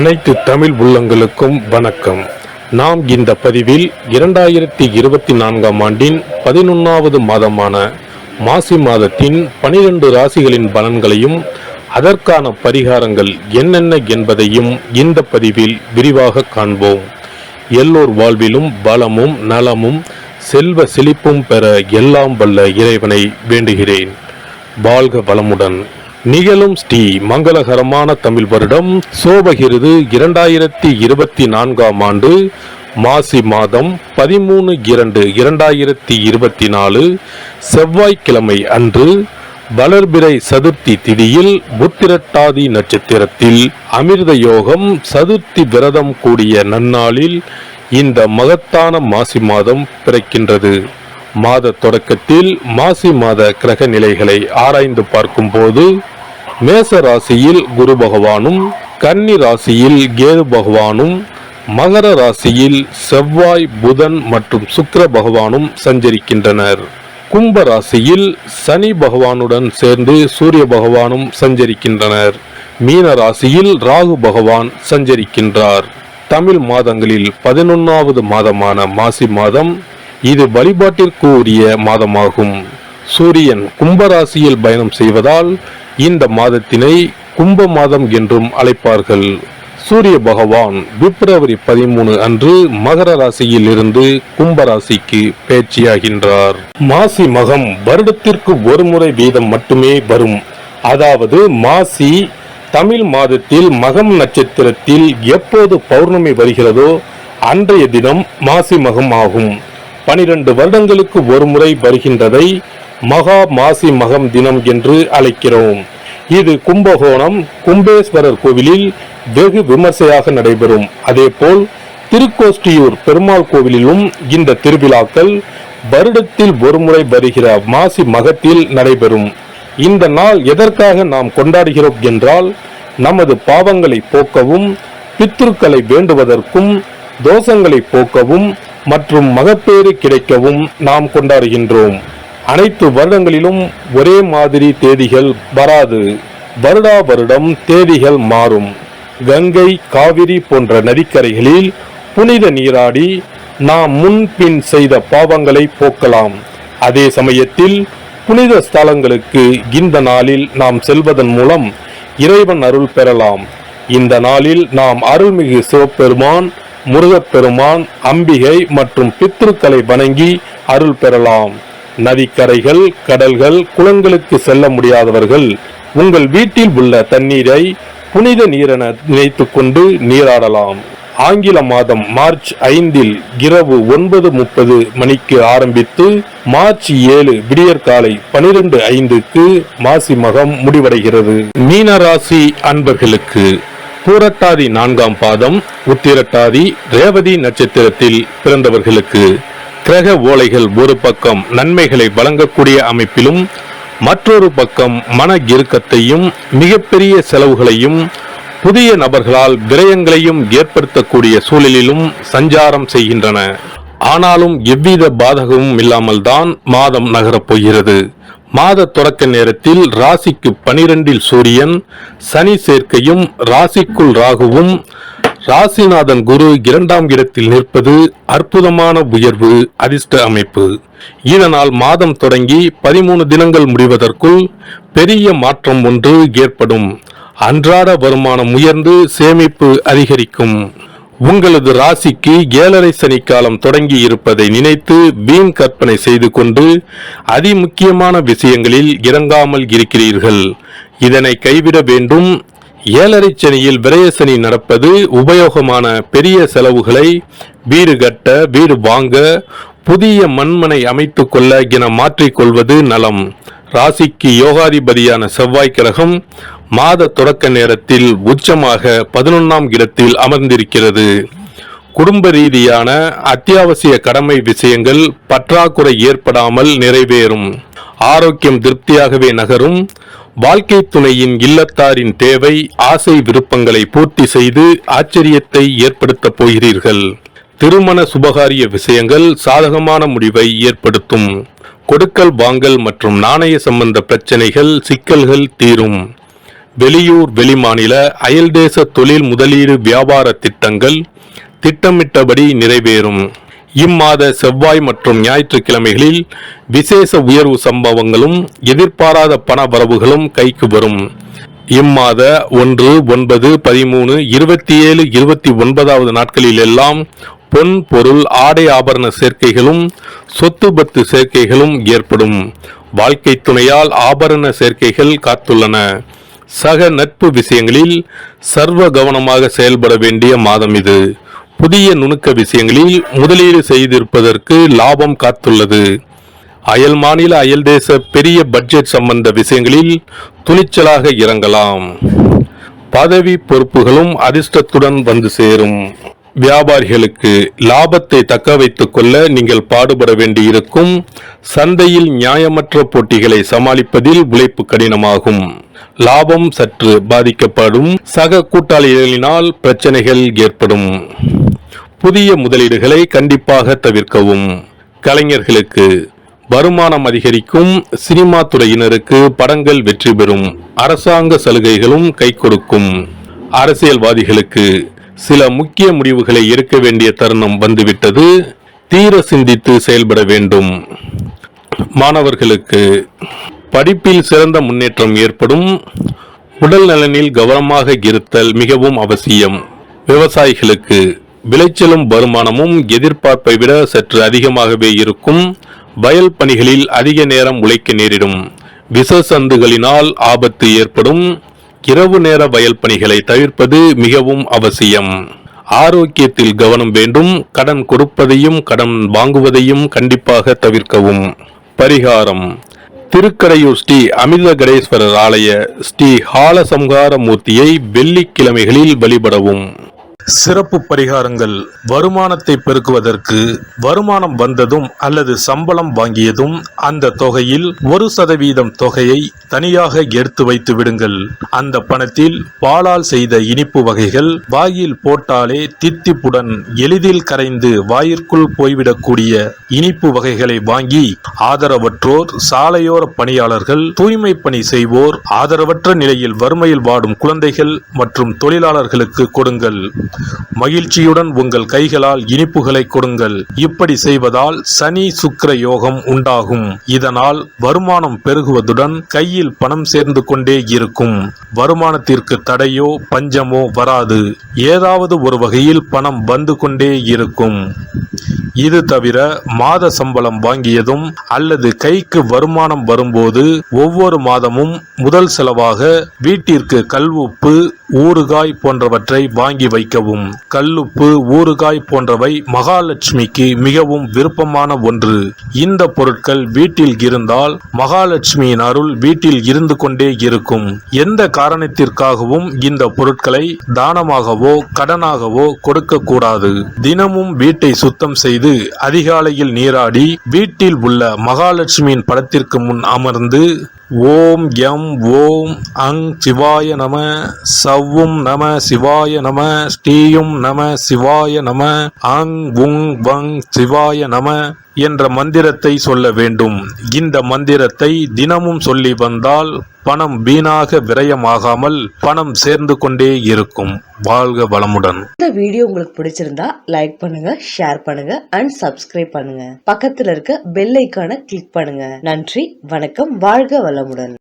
அனைத்து தமிழ் உள்ளங்களுக்கும் வணக்கம். நாம் இந்த பதிவில் 2024ஆம் ஆண்டின் 11வது மாதமான மாசி மாதத்தின் 12 ராசிகளின் பலன்களையும் அதற்கான பரிகாரங்கள் என்னென்ன என்பதையும் இந்த பதிவில் விரிவாக காண்போம். எல்லோர் வாழ்விலும் பலமும் நலமும் செல்வ செழிப்பும் பெற எல்லாம் வல்ல இறைவனை வேண்டுகிறேன். வாழ்க வளமுடன். நிகழும் ஸ்ரீ மங்களகரமான தமிழ் வருடம் சோபகிருது 2024ஆம் ஆண்டு மாசி மாதம் 13/2/2024 செவ்வாய்க்கிழமை அன்று வளர்பிறை சதுர்த்தி திதியில் உத்திரட்டாதி நட்சத்திரத்தில் அமிர்த யோகம் சதுர்த்தி விரதம் கூடிய நன்னாளில் இந்த மகத்தான மாசி மாதம் பிறக்கின்றது. மாத தொடக்கத்தில் மாசி மாத கிரக நிலைகளை ஆராய்ந்து பார்க்கும்போது மேச ராசியில் குரு பகவானும், கன்னி ராசியில் கேது பகவானும், மகர ராசியில் செவ்வாய், புதன் மற்றும் சுக்கிர பகவானும் சஞ்சரிக்கின்றனர். கும்ப ராசியில் சனி பகவானுடன் சேர்ந்து சூரிய பகவானும் சஞ்சரிக்கின்றனர். மீன ராசியில் ராகு பகவான் சஞ்சரிக்கின்றார். தமிழ் மாதங்களில் 11வது மாதமான மாசி மாதம் இது வழிபாட்டிற்கு உரிய மாதமாகும். சூரியன் கும்பராசியில் பயணம் செய்வதால் இந்த மாதத்தினை கும்ப மாதம் என்றும் அழைப்பார்கள். சூரிய பகவான் பிப்ரவரி 13 அன்று மகர ராசியில் இருந்து கும்பராசிக்கு பேச்சியாகின்றார். மாசி மகம் வருடத்திற்கு ஒரு முறை வீதம் மட்டுமே வரும். அதாவது மாசி தமிழ் மாதத்தில் மகம் நட்சத்திரத்தில் எப்போது பௌர்ணமி வருகிறதோ அன்றைய தினம் மாசி மகம் ஆகும். 12 வருடங்களுக்கு ஒரு முறை வருகின்றதை மகா மாசி மகம் தினம் என்று அழைக்கிறோம். இது கும்பகோணம் கும்பேஸ்வரர் கோவிலில் வெகு விமர்சையாக நடைபெறும். அதேபோல் திருக்கோஷ்டியூர் பெருமாள் கோவிலிலும் இந்த திருவிழாக்கள் வருடத்தில் ஒரு முறை வருகிற மாசி மகத்தில் நடைபெறும். இந்த நாள் எதற்காக நாம் கொண்டாடுகிறோம் என்றால், நமது பாவங்களை போக்கவும், பித்ருக்களை வேண்டுவதற்கும், தோஷங்களை போக்கவும் மற்றும் மகப்பேறு கிடைக்கவும் நாம் கொண்டாடுகின்றோம். அனைத்து வருடங்களிலும் ஒரே மாதிரி தேதிகள் வராது. வருடா வருடம் தேதிகள் மாறும். கங்கை, காவிரி போன்ற நதிக்கரைகளில் புனித நீராடி நாம் முன்பின் செய்த பாவங்களை போக்கலாம். அதே சமயத்தில் புனித ஸ்தலங்களுக்கு இந்த நாளில் நாம் செல்வதன் மூலம் இறைவன் அருள் பெறலாம். இந்த நாளில் நாம் அருள்மிகு சிவபெருமான், முருகப்பெருமான், அம்பிகை மற்றும் பித்ருக்களை வணங்கி அருள் பெறலாம். நதிக்கரைகள், கடல்கள், குளங்களுக்கு செல்ல முடியாதவர்கள் உங்கள் வீட்டில் உள்ள தண்ணீரை புனித நீரென நினைத்து கொண்டு நீராடலாம். ஆங்கில மாதம் மார்ச் 5 இரவு 9:30 மணிக்கு ஆரம்பித்து மார்ச் 7 விடியற்காலை 12:05 மாசி மகம் முடிவடைகிறது. மீனராசி அன்பர்களுக்கு பூரட்டாதி 4ஆம் பாதம், உத்திரட்டாதி, ரேவதி நட்சத்திரத்தில் பிறந்தவர்களுக்கு கிரக ஓலைகள் ஒரு பக்கம் நன்மைகளை வழங்கக்கூடிய அமைப்பிலும், மற்றொரு பக்கம் மன இறுக்கத்தையும் மிகப்பெரிய செலவுகளையும் புதிய நபர்களால் விரயங்களையும் ஏற்படுத்தக்கூடிய சூழலிலும் சஞ்சாரம் செய்கின்றன. ஆனாலும் எவ்வித பாதகமும் இல்லாமல் தான் மாதம் நகரப் போகிறது. மாத தொடக்க நேரத்தில் ராசிக்கு 12 சூரியன், சனி சேர்க்கையும், ராசிக்குள் ராகுவும், ராசிநாதன் குரு 2ஆம் இடத்தில் நிற்பது அற்புதமான உயர்வு, அதிர்ஷ்ட அமைப்பு. இதனால் மாதம் தொடங்கி 13 தினங்கள் முடிவதற்குள் பெரிய மாற்றம் ஒன்று ஏற்படும். அன்றாட வருமானம் உயர்ந்து சேமிப்பு அதிகரிக்கும். உங்களது ராசிக்கு 7.5 சனி காலம் தொடங்கி இருப்பதை நினைத்து வீண் கற்பனை செய்து கொண்டு அதிமுக்கியமான விஷயங்களில் இறங்காமல் இருக்கிறீர்கள். இதனை கைவிட வேண்டும். 7.5 சனியில் விரயசனி நடப்பது உபயோகமான பெரிய செலவுகளை வீடு கட்ட, வீடு வாங்க, புதிய மண்மனை அமைத்துக் கொள்ள என மாற்றிக்கொள்வது நலம். ராசிக்கு யோகாதிபதியான செவ்வாய் கிரகம் மாத தொடக்க நேரத்தில் உச்சமாக 11ஆம் இடத்தில் அமர்ந்திருக்கிறது. குடும்ப ரீதியான அத்தியாவசிய கடமை விஷயங்கள் பற்றாக்குறை ஏற்படாமல் நிறைவேறும். ஆரோக்கியம் திருப்தியாகவே நகரும். வாழ்க்கை துணையின் இல்லத்தாரின் தேவை, ஆசை, விருப்பங்களை பூர்த்தி செய்து ஆச்சரியத்தை ஏற்படுத்தப் போகிறீர்கள். திருமண சுபகாரிய விஷயங்கள் சாதகமான முடிவை ஏற்படுத்தும். கொடுக்கல் வாங்கல் மற்றும் நாணய சம்பந்த பிரச்சனைகள், சிக்கல்கள் தீரும். வெளியூர் வெளிமாநில அயல்தேச தொழில் முதலீடு வியாபார திட்டங்கள் திட்டமிட்டபடி நிறைவேறும். இம்மாத செவ்வாய் மற்றும் ஞாயிற்றுக்கிழமைகளில் விசேஷ உயர்வு சம்பவங்களும் எதிர்பாராத பண வரவுகளும் கைக்கு வரும். இம்மாத 1, 9, 13, 27, 29 நாட்களில் எல்லாம் பொன் பொருள் ஆடை ஆபரண சேர்க்கைகளும் சொத்து பத்து சேர்க்கைகளும் ஏற்படும். வாழ்க்கை துணையால் ஆபரண சேர்க்கைகள் காத்துள்ளன. சக நட்பு விஷயங்களில் சர்வ கவனமாக செயல்பட வேண்டிய மாதம் இது. புதிய நுணுக்க விஷயங்களில் முதலீடு செய்திருப்பதற்கு லாபம் காத்துள்ளது. அயல் மாநில அயல் தேச பெரிய பட்ஜெட் சம்பந்த விஷயங்களில் துணிச்சலாக இறங்கலாம். பதவி பொறுப்புகளும் அதிர்ஷ்டத்துடன் வந்து சேரும். வியாபாரிகளுக்கு லாபத்தை தக்க வைத்துக் கொள்ள நீங்கள் பாடுபட வேண்டியிருக்கும். சந்தையில் நியாயமற்ற போட்டிகளை சமாளிப்பதில் உழைப்பு கடினமாகும். லாபம் சற்று பாதிக்கப்படும். சக கூட்டாளிகளினால் பிரச்சனைகள் ஏற்படும். புதிய முதலீடுகளை கண்டிப்பாக தவிர்க்கவும். கலைஞர்களுக்கு வருமானம் அதிகரிக்கும். சினிமா துறையினருக்கு படங்கள் வெற்றி பெறும். அரசாங்க சலுகைகளும் கை கொடுக்கும். அரசியல்வாதிகளுக்கு சில முக்கிய முடிவுகளை எடுக்க வேண்டிய தருணம் வந்துவிட்டது. தீர சிந்தித்து செயல்பட வேண்டும். மாணவர்களுக்கு படிப்பில் சிறந்த முன்னேற்றம் ஏற்படும். உடல் நலனில் கவனமாக இருத்தல் மிகவும் அவசியம். விவசாயிகளுக்கு விளைச்சலும் வருமானமும் எதிர்பார்ப்பை விட சற்று அதிகமாகவே இருக்கும். வயல் பணிகளில் அதிக நேரம் உழைக்க நேரிடும். விஷசந்துகளினால் ஆபத்து ஏற்படும். இரவு நேர வயல் பணிகளை தவிர்ப்பது மிகவும் அவசியம். ஆரோக்கியத்தில் கவனம் வேண்டும். கடன் கொடுப்பதையும் கடன் வாங்குவதையும் கண்டிப்பாக தவிர்க்கவும். பரிகாரம்: திருக்கடையூர் ஸ்ரீ அமிர்தகடேஸ்வரர் ஆலய ஸ்ரீ ஹாலசம்ஹார மூர்த்தியை வெள்ளிக்கிழமைகளில் வழிபடவும். சிறப்பு பரிகாரங்கள்: வருமானத்தை பெருக்குவதற்கு வருமானம் வந்ததும் அல்லது சம்பளம் வாங்கியதும் அந்த தொகையில் 1% தொகையை தனியாக எடுத்து வைத்து விடுங்கள். அந்த பணத்தில் பாலால் செய்த இனிப்பு வகைகள் வாயில் போட்டாலே தித்திப்புடன் எளிதில் கரைந்து வாயிற்குள் போய்விடக்கூடிய இனிப்பு வகைகளை வாங்கி ஆதரவற்றோர், சாலையோர பணியாளர்கள், தூய்மை பணி செய்வோர், ஆதரவற்ற நிலையில் வறுமையில் வாடும் குழந்தைகள் மற்றும் தொழிலாளர்களுக்கு கொடுங்கள். மகிழ்ச்சியுடன் உங்கள் கைகளால் இனிப்புகளை கொடுங்கள். இப்படி செய்வதால் சனி சுக்கிர யோகம் உண்டாகும். இதனால் வருமானம் பெருகுவதுடன் கையில் பணம் சேர்ந்து கொண்டே இருக்கும். வருமானத்திற்கு தடையோ பஞ்சமோ வராது. ஏதாவது ஒரு வகையில் பணம் வந்து கொண்டே இருக்கும். இது தவிர மாத சம்பளம் வாங்கியதும் அல்லது கைக்கு வருமானம் வரும்போது ஒவ்வொரு மாதமும் முதல் செலவாக வீட்டிற்கு கல்லுப்பு, ஊறுகாய் போன்றவற்றை வாங்கி வைக்கவும். கல்லுப்பு, ஊறுகாய் போன்றவை மகாலட்சுமிக்கு மிகவும் விருப்பமான ஒன்று. இந்த பொருட்கள் வீட்டில் இருந்தால் மகாலட்சுமியின் அருள் வீட்டில் இருந்து கொண்டே இருக்கும். எந்த காரணத்திற்காகவும் இந்த பொருட்களை தானமாகவோ கடனாகவோ கொடுக்க கூடாது. தினமும் வீட்டை சுத்தம் செய்து அதிகாலையில் நீராடி வீட்டில் உள்ள மகாலட்சுமியின் படத்திற்கு முன் அமர்ந்து ஓம் யம் ஓம் அங் சிவாய நம, சவ்வும் நம சிவாய நம, ஸ்ரீயும் நம சிவாய நம, அங் உங் வங் சிவாய நம என்ற மந்திரத்தை சொல்ல வேண்டும். இந்த மந்திரத்தை தினமும் சொல்லி வந்தால் பணம் வீணாக விரயமாகாமல் பணம் சேர்ந்து கொண்டே இருக்கும். வாழ்க வளமுடன். இந்த வீடியோ உங்களுக்கு பிடிச்சிருந்தா லைக் பண்ணுங்க, ஷேர் பண்ணுங்க அண்ட் சப்ஸ்கிரைப் பண்ணுங்க. பக்கத்துல இருக்க பெல் ஐகானை கிளிக் பண்ணுங்க. நன்றி, வணக்கம், வாழ்க வளமுடன்.